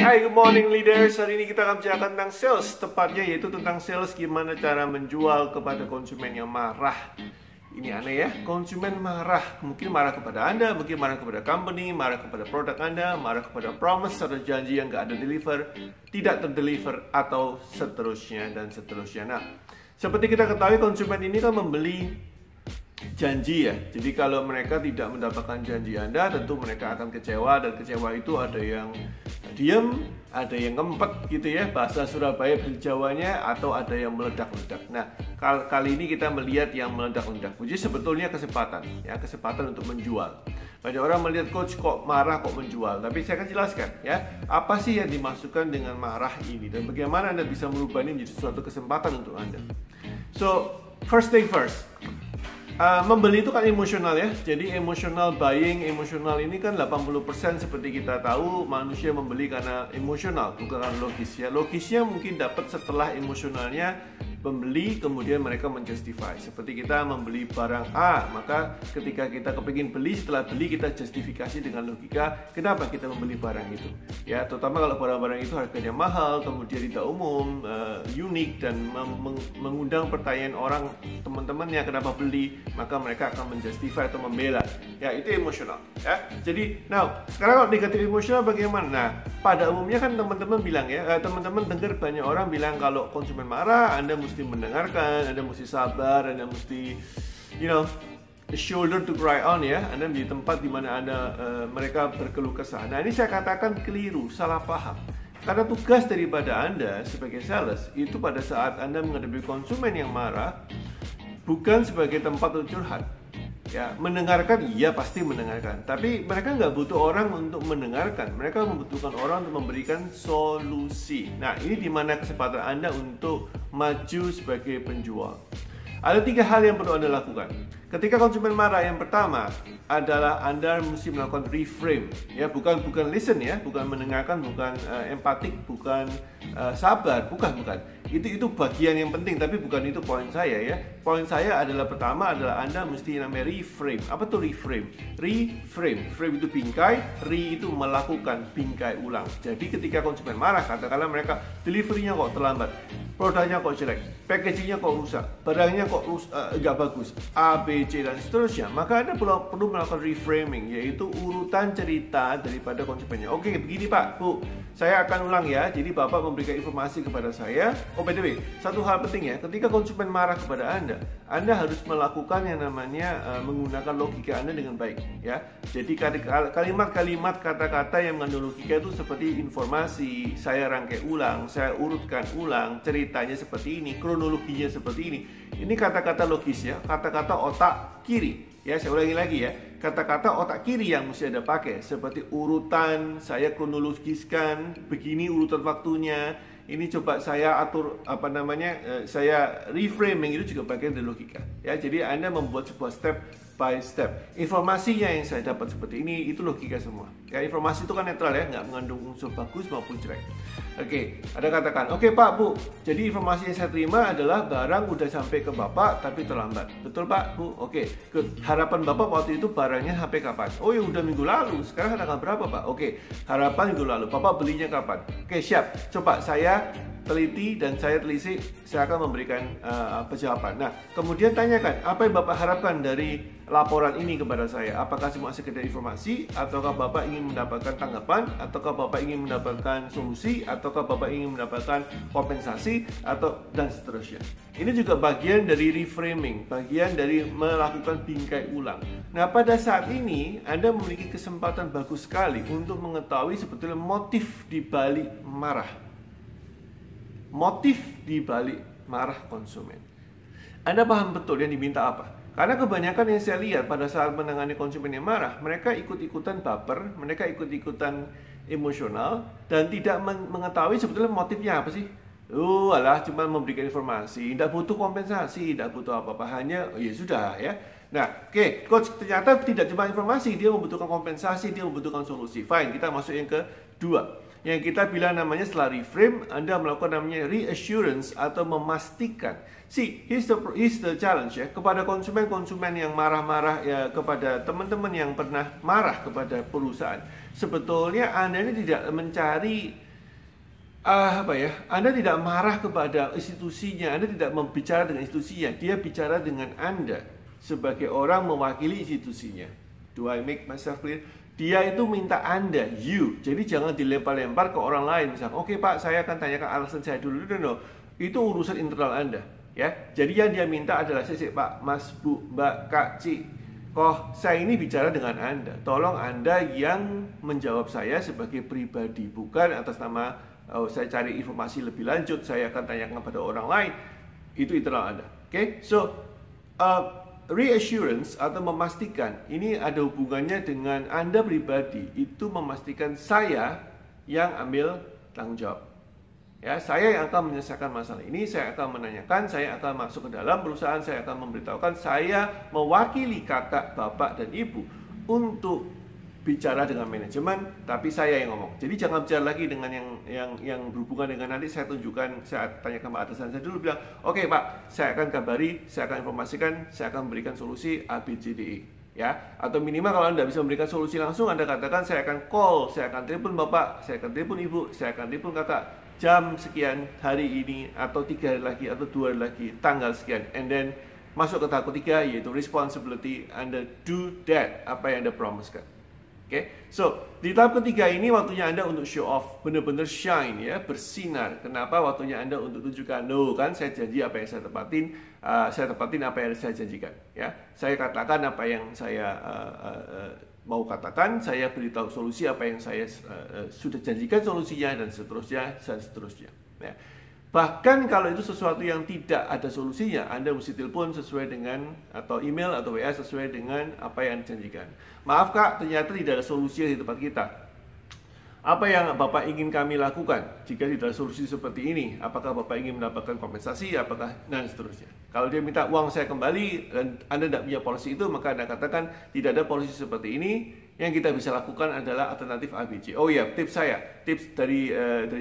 Hai, good morning leaders. Hari ini kita akan bicarakan tentang sales, tepatnya yaitu tentang sales gimana cara menjual kepada konsumen yang marah. Ini aneh ya, konsumen marah. Mungkin marah kepada Anda, mungkin marah kepada company, marah kepada produk Anda, marah kepada promise atau janji yang nggak ada deliver, tidak terdeliver, atau seterusnya dan seterusnya. Nah, seperti kita ketahui konsumen ini kan membeli janji ya. Jadi kalau mereka tidak mendapatkan janji Anda, tentu mereka akan kecewa, dan kecewa itu ada yang diam, ada yang ngempet gitu ya, bahasa Surabaya bahasa Jawanya, atau ada yang meledak-ledak. Nah, kali ini kita melihat yang meledak-ledak. Jadi sebetulnya kesempatan ya, kesempatan untuk menjual. Banyak orang melihat coach kok marah kok menjual, tapi saya akan jelaskan ya, apa sih yang dimasukkan dengan marah ini dan bagaimana Anda bisa merubah ini menjadi suatu kesempatan untuk Anda. So, first thing first. Membeli itu kan emosional ya. Jadi emotional buying, emosional ini kan 80% seperti kita tahu manusia membeli karena emosional, bukan karena logis ya. Logisnya mungkin dapat setelah emosionalnya pembeli, kemudian mereka menjustify. Seperti kita membeli barang A, maka ketika kita kepingin beli, setelah beli kita justifikasi dengan logika kenapa kita membeli barang itu. Ya, terutama kalau barang-barang itu harganya mahal, kemudian tidak umum, unik, dan mengundang pertanyaan orang, teman-temannya kenapa beli, maka mereka akan menjustify atau membela. Ya, itu emosional ya. Jadi, sekarang kalau negatif emosional bagaimana? Nah, pada umumnya kan teman-teman bilang ya, teman-teman dengar banyak orang bilang kalau konsumen marah, Anda mesti mendengarkan, Anda mesti sabar, Anda mesti, the shoulder to cry on ya. Anda di tempat di mana mereka berkeluh kesah. Nah, ini saya katakan keliru, salah paham. Karena tugas daripada Anda sebagai sales itu pada saat Anda menghadapi konsumen yang marah, bukan sebagai tempat untuk curhat. Ya, mendengarkan, iya pasti mendengarkan. Tapi mereka nggak butuh orang untuk mendengarkan. Mereka membutuhkan orang untuk memberikan solusi. Nah, ini dimana kesempatan Anda untuk maju sebagai penjual. Ada 3 hal yang perlu Anda lakukan. Ketika konsumen marah, yang pertama adalah Anda mesti melakukan reframe. Ya, bukan listen ya, bukan mendengarkan, bukan empatik, bukan sabar, bukan. Itu bagian yang penting, tapi bukan itu poin saya ya. Poin saya adalah pertama adalah Anda mesti namanya reframe. Apa tuh reframe? Reframe. Frame itu bingkai, re itu melakukan, bingkai ulang. Jadi ketika konsumen marah, katakanlah mereka delivery-nya kok terlambat, produknya kok jelek, packaging-nya kok rusak, barangnya kok nggak bagus, A, B, C, dan seterusnya, maka Anda perlu melakukan reframing, yaitu urutan cerita daripada konsumennya. Oke, begini Pak, Bu, saya akan ulang ya. Jadi Bapak memberikan informasi kepada saya. Oh, by the way, satu hal penting ya, ketika konsumen marah kepada Anda harus melakukan yang namanya menggunakan logika Anda dengan baik ya. Jadi kalimat-kalimat, kata-kata yang mengandung logika itu seperti informasi, saya rangkai ulang, saya urutkan ulang, ceritanya seperti ini, kronologinya seperti ini. Ini kata-kata logis ya, kata-kata otak kiri. Ya, saya ulangi lagi ya, kata-kata otak kiri yang mesti Anda pakai, seperti urutan, saya kronologiskan, begini urutan waktunya. Ini coba saya atur, saya reframing, itu juga bagian dari logika. Ya, jadi Anda membuat sebuah step by step. Informasinya yang saya dapat seperti ini, itu logika semua. Ya, informasi itu kan netral ya, nggak mengandung unsur bagus maupun jelek. Oke, Anda katakan, oke Pak, Bu, jadi informasi yang saya terima adalah barang udah sampai ke Bapak tapi terlambat. Betul Pak, Bu? Oke, harapan Bapak waktu itu barangnya sampai kapan? Oh ya udah minggu lalu, sekarang tanggal berapa Pak? Oke, harapan minggu lalu, Bapak belinya kapan? Oke, siap, coba saya teliti dan saya telisik, saya akan memberikan jawaban. Nah, kemudian tanyakan, apa yang Bapak harapkan dari laporan ini kepada saya? Apakah cuma sekedar informasi, ataukah Bapak ingin mendapatkan tanggapan, ataukah Bapak ingin mendapatkan solusi, ataukah Bapak ingin mendapatkan kompensasi, atau dan seterusnya. Ini juga bagian dari reframing, bagian dari melakukan bingkai ulang. Nah, pada saat ini Anda memiliki kesempatan bagus sekali untuk mengetahui sebetulnya motif di balik marah. Motif di balik marah konsumen. Anda paham betul yang diminta apa? Karena kebanyakan yang saya lihat pada saat menangani konsumen yang marah, mereka ikut-ikutan baper, mereka ikut-ikutan emosional, dan tidak mengetahui sebetulnya motifnya apa sih. Alah, cuma memberikan informasi, tidak butuh kompensasi, tidak butuh apa-apa, hanya ya sudah ya. Nah, oke, coach, ternyata tidak cuma informasi, dia membutuhkan kompensasi, dia membutuhkan solusi. Fine, kita masuk yang kedua. Yang kita bilang namanya setelah reframe, Anda melakukan namanya reassurance atau memastikan. See, here's the challenge ya, kepada konsumen-konsumen yang marah-marah ya, kepada teman-teman yang pernah marah kepada perusahaan. Sebetulnya Anda ini tidak mencari Anda tidak marah kepada institusinya, Anda tidak membicara dengan institusinya, dia bicara dengan Anda sebagai orang mewakili institusinya. Do I make myself clear? Dia itu minta Anda, you. Jadi jangan dilempar-lempar ke orang lain. Misalnya, oke Pak, saya akan tanyakan alasan saya dulu. No. Itu urusan internal Anda. Ya, jadi yang dia minta adalah Pak, Mas, Bu, Mbak, Kak, Ci. Saya ini bicara dengan Anda. Tolong Anda yang menjawab saya sebagai pribadi, bukan atas nama saya cari informasi lebih lanjut, saya akan tanyakan kepada orang lain. Itu internal Anda. Oke, so reassurance atau memastikan ini ada hubungannya dengan Anda pribadi, itu memastikan saya yang ambil tanggung jawab. Ya, saya yang akan menyelesaikan masalah ini, saya akan menanyakan, saya akan masuk ke dalam perusahaan, saya akan memberitahukan, saya mewakili kakak, bapak, dan ibu untuk bicara dengan manajemen, tapi saya yang ngomong. Jadi jangan bicara lagi dengan yang berhubungan dengan nanti saya tunjukkan, saya tanyakan Pak atasan saya dulu, bilang, oke Pak, saya akan kabari, saya akan informasikan, saya akan memberikan solusi A, B, C, D, E. Ya, atau minimal kalau Anda bisa memberikan solusi langsung, Anda katakan saya akan call, saya akan telepon Bapak, saya akan telepon Ibu, saya akan telepon Kakak jam sekian hari ini, atau 3 hari lagi, atau 2 hari lagi, tanggal sekian. And then masuk ke tahap ketiga, yaitu responsibility. Anda do that, apa yang Anda promise-kan. Oke, so di tahap ketiga ini waktunya Anda untuk show off, benar-benar shine, ya, bersinar. Kenapa? Waktunya Anda untuk tunjukkan, no, kan saya janji apa yang saya tepatin apa yang saya janjikan. Ya, saya katakan apa yang saya mau katakan, saya beritahu solusi apa yang saya sudah janjikan solusinya, dan seterusnya. Ya. Bahkan kalau itu sesuatu yang tidak ada solusinya, Anda mesti telepon sesuai dengan, atau email atau WA sesuai dengan apa yang dijanjikan. Maaf Kak, ternyata tidak ada solusi di tempat kita. Apa yang Bapak ingin kami lakukan jika tidak ada solusi seperti ini? Apakah Bapak ingin mendapatkan kompensasi? Apakah, dan seterusnya. Kalau dia minta uang saya kembali dan Anda tidak punya polisi itu, maka Anda katakan tidak ada polisi seperti ini. Yang kita bisa lakukan adalah alternatif ABC. Oh iya, tips dari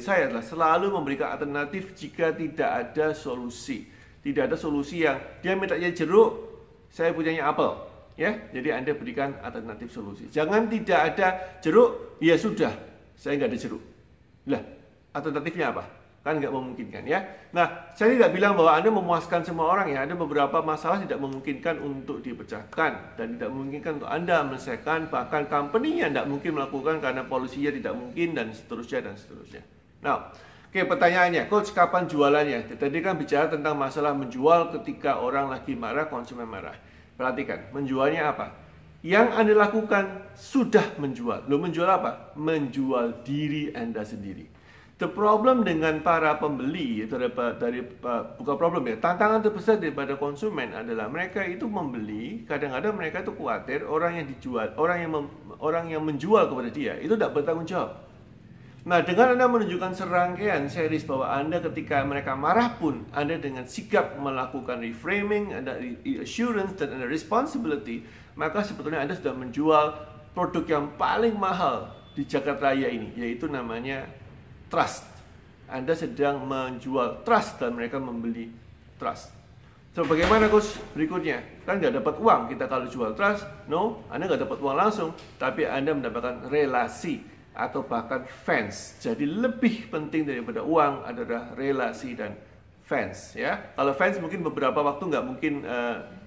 saya adalah selalu memberikan alternatif jika tidak ada solusi. Tidak ada solusi yang dia mintanya jeruk, saya punyanya apel. Ya, jadi Anda berikan alternatif solusi. Jangan tidak ada jeruk, ya sudah, saya nggak ada jeruk. Lah, alternatifnya apa? Kan nggak memungkinkan, ya. Nah, saya tidak bilang bahwa Anda memuaskan semua orang, ya. Ada beberapa masalah tidak memungkinkan untuk dipecahkan dan tidak memungkinkan untuk Anda menyelesaikan, bahkan company-nya tidak mungkin melakukan karena polisinya tidak mungkin, dan seterusnya. Nah, oke, pertanyaannya, Coach, kapan jualannya? Tadi kan bicara tentang masalah menjual ketika orang lagi marah, konsumen marah. Perhatikan, menjualnya apa? Yang Anda lakukan sudah menjual. Lo menjual apa? Menjual diri Anda sendiri. The problem dengan para pembeli itu bukan problem, ya. Tantangan terbesar daripada konsumen adalah mereka itu membeli, kadang-kadang mereka itu khawatir orang yang menjual kepada dia itu tidak bertanggung jawab. Nah, dengan Anda menunjukkan serangkaian series bahwa Anda ketika mereka marah pun Anda dengan sigap melakukan reframing, ada assurance dan ada responsibility, maka sebetulnya Anda sudah menjual produk yang paling mahal di jagat raya ini, yaitu namanya trust. Anda sedang menjual trust dan mereka membeli trust. So, bagaimana Coach berikutnya? Kan nggak dapat uang kita kalau jual trust. No, Anda nggak dapat uang langsung, tapi Anda mendapatkan relasi atau bahkan fans. Jadi lebih penting daripada uang adalah relasi dan fans, ya. Kalau fans mungkin beberapa waktu nggak mungkin,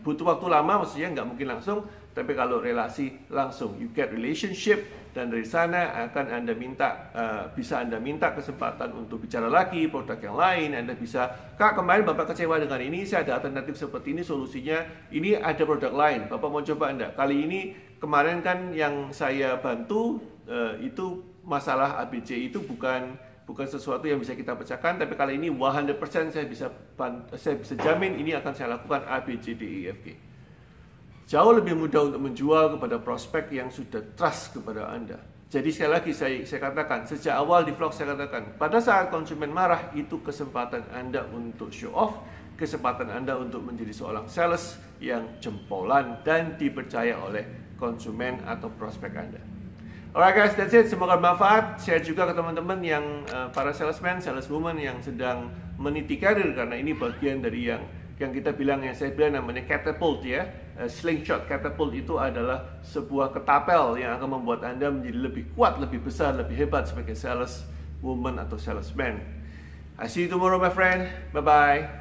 butuh waktu lama, maksudnya nggak mungkin langsung. Tapi kalau relasi langsung, you get relationship, dan dari sana akan Anda bisa Anda minta kesempatan untuk bicara lagi produk yang lain. Anda bisa, Kak, kemarin Bapak kecewa dengan ini, saya ada alternatif seperti ini, solusinya ini, ada produk lain, Bapak mau coba Anda. Kali ini, kemarin kan yang saya bantu itu masalah ABC itu bukan sesuatu yang bisa kita pecahkan, tapi kali ini 100% saya bisa jamin ini akan saya lakukan A, B, C, D, E, F, G. Jauh lebih mudah untuk menjual kepada prospek yang sudah trust kepada Anda. Jadi sekali lagi saya katakan, sejak awal di vlog saya katakan, pada saat konsumen marah, itu kesempatan Anda untuk show off, kesempatan Anda untuk menjadi seorang sales yang jempolan dan dipercaya oleh konsumen atau prospek Anda. Alright guys, that's it. Semoga bermanfaat. Share juga ke teman-teman yang para salesman, saleswoman yang sedang meniti karir, karena ini bagian dari yang kita bilang, yang saya bilang namanya catapult, ya. Slingshot catapult itu adalah sebuah ketapel yang akan membuat Anda menjadi lebih kuat, lebih besar, lebih hebat sebagai sales woman atau salesman. I see you tomorrow, my friend. Bye-bye.